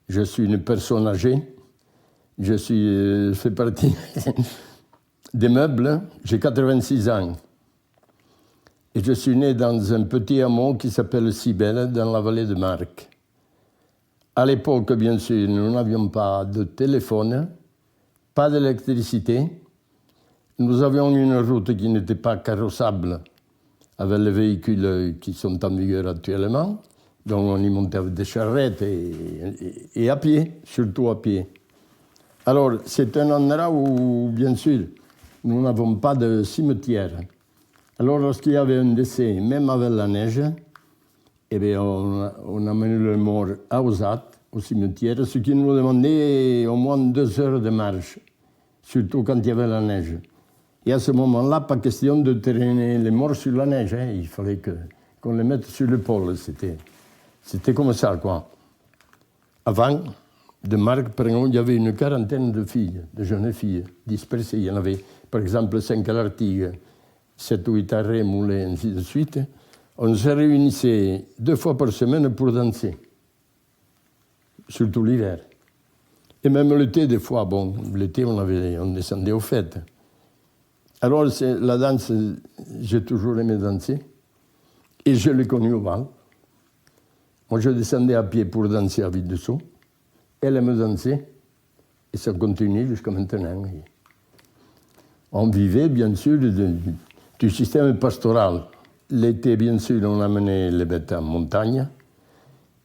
Je suis une personne âgée. Je fais partie des meubles. J'ai 86 ans. Et je suis né dans un petit hameau qui s'appelle Cibelle, dans la vallée de Marque. À l'époque, bien sûr, nous n'avions pas de téléphone, pas d'électricité. Nous avions une route qui n'était pas carrossable avec les véhicules qui sont en vigueur actuellement. Donc on y montait avec des charrettes et à pied, surtout à pied. Alors c'est un endroit où, bien sûr, nous n'avons pas de cimetière. Alors lorsqu'il y avait un décès, même avec la neige, eh bien, on amenait le mort à Ozat, au cimetière, ce qui nous demandait au moins 2 heures de marche, surtout quand il y avait la neige. Et à ce moment-là, pas question de traîner les morts sur la neige, hein. Il fallait qu'on les mette sur l'épaule. C'était comme ça, quoi. Avant de Marc, par exemple, il y avait une quarantaine de filles, de jeunes filles, dispersées. Il y en avait, par exemple, 5 à l'Artigue, 7 ou 8 à Rémoul, et ainsi de suite. On se réunissait 2 fois par semaine pour danser, surtout l'hiver. Et même l'été, des fois, bon, l'été, on descendait aux fêtes. Alors, la danse, j'ai toujours aimé danser, et je l'ai connue au bal. Moi, je descendais à pied pour danser à Ville-de-Sceaux. Elle aimait danser, et ça continue jusqu'à maintenant. On vivait, bien sûr, du système pastoral. L'été, bien sûr, on amenait les bêtes en montagne,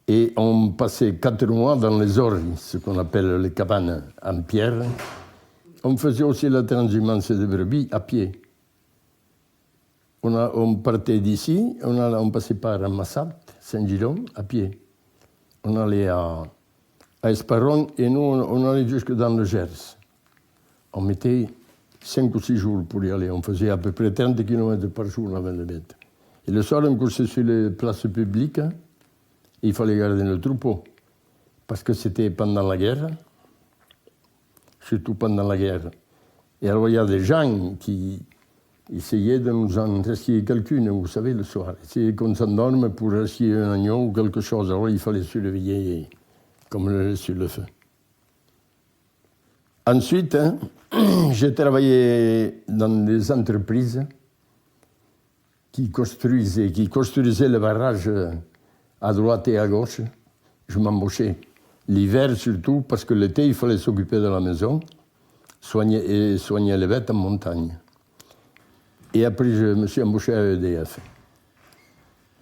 et on passait 4 mois dans les orges, ce qu'on appelle les cabanes en pierre. On faisait aussi la transhumance des brebis à pied. On partait d'ici, on passait par Massat, Saint-Gilon, à pied. On allait à Esparon et nous, on allait jusque dans le Gers. On mettait 5 ou 6 jours pour y aller. On faisait à peu près 30 km par jour avec les bêtes. Et le soir, on couchait sur les places publiques. Il fallait garder le troupeau. Parce que c'était pendant la guerre. Surtout pendant la guerre. Et alors, il y a des gens qui essayaient de nous en resquier quelqu'une, vous savez, le soir. Essayaient qu'on s'endorme pour resquier un agneau ou quelque chose. Alors, il fallait surveiller comme sur le feu. Ensuite, j'ai travaillé dans des entreprises qui construisaient les barrages à droite et à gauche. Je m'embauchais. L'hiver surtout, parce que l'été, il fallait s'occuper de la maison, soigner les bêtes en montagne. Et après, je me suis embauché à EDF.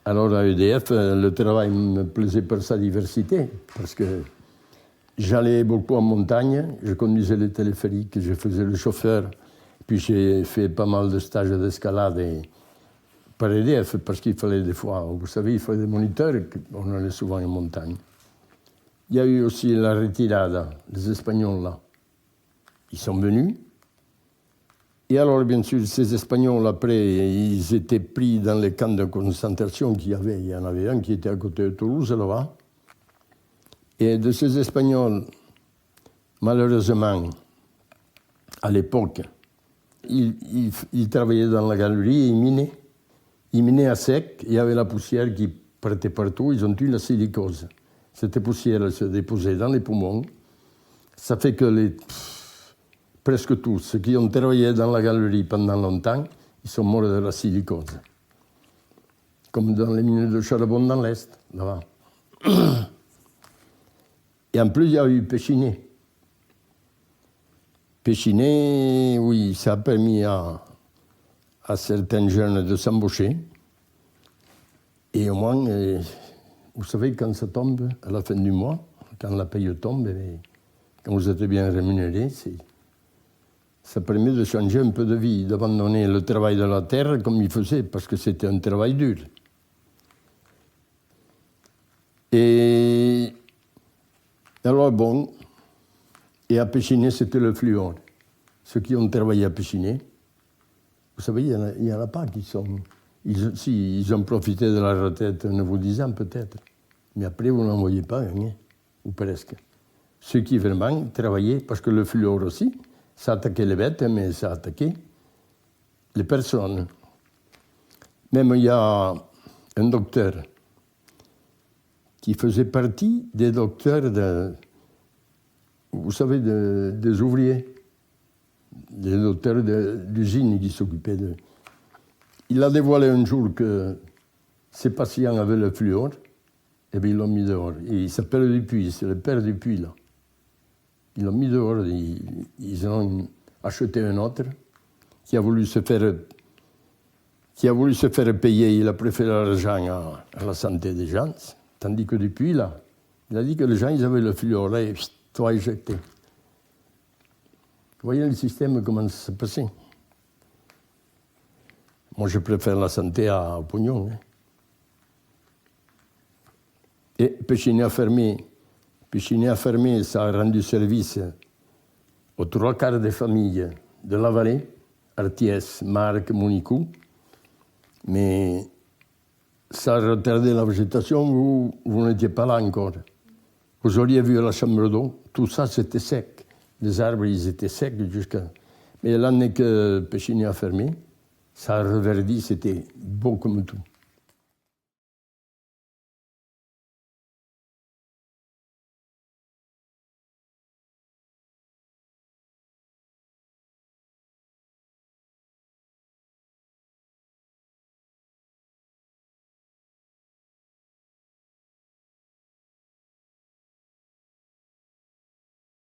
Alors, à EDF, le travail me plaisait par sa diversité, parce que j'allais beaucoup en montagne, je conduisais les téléphériques, je faisais le chauffeur, puis j'ai fait pas mal de stages d'escalade par EDF, parce qu'il fallait des fois, vous savez, il fallait des moniteurs, on allait souvent en montagne. Il y a eu aussi la retirada, les Espagnols là. Ils sont venus. Et alors, bien sûr, ces Espagnols, après, ils étaient pris dans les camps de concentration qu'il y avait. Il y en avait un qui était à côté de Toulouse, là-bas. Et de ces Espagnols, malheureusement, à l'époque, ils travaillaient dans la galerie et ils minaient. Ils minaient à sec, il y avait la poussière qui partait partout, ils ont eu la silicose. Cette poussière, elle se déposait dans les poumons. Ça fait que presque tous ceux qui ont travaillé dans la galerie pendant longtemps, ils sont morts de la silicose. Comme dans les mines de charbon dans l'Est, là-bas. Et en plus, il y a eu Péchiné. Péchiné, oui, ça a permis à certains jeunes de s'embaucher. Et au moins, vous savez, quand ça tombe à la fin du mois, quand la paye tombe, quand vous êtes bien rémunéré, ça permet de changer un peu de vie, d'abandonner le travail de la terre comme il faisait, parce que c'était un travail dur. Et alors, bon, et à Péchiné, c'était le fluor. Ceux qui ont travaillé à Péchiné, vous savez, il n'y en a pas qui sont... Ils ont profité de la retraite 9 ou 10 ans peut-être. Mais après, vous n'en voyez pas rien, ou presque. Ceux qui vraiment travaillaient, parce que le fluor aussi, ça attaquait les bêtes, mais ça attaquait les personnes. Même il y a un docteur qui faisait partie des docteurs vous savez, des ouvriers, des docteurs d'usine qui s'occupaient de... Il a dévoilé un jour que ses patients avaient le fluor, et bien ils l'ont mis dehors. Et il s'appelle Dupuis, c'est le père Dupuis, là. Ils l'ont mis dehors, ils ont acheté un autre qui a voulu se faire payer. Il a préféré l'argent à la santé des gens, tandis que Dupuis, là, il a dit que les gens, ils avaient le fluor, et tout a éjecté. Vous voyez le système, comment ça s'est passé? Moi, je préfère la santé au pognon. Hein. Et Pechiney a fermé, ça a rendu service aux 3/4 des familles de la vallée, Artiès, Marc, Monicou, mais ça a retardé la végétation, vous n'étiez pas là encore. Vous auriez vu la chambre d'eau, tout ça c'était sec. Les arbres, ils étaient secs jusqu'à... Mais l'année que Pechiney a fermé, ça a reverdi, c'était beau comme tout.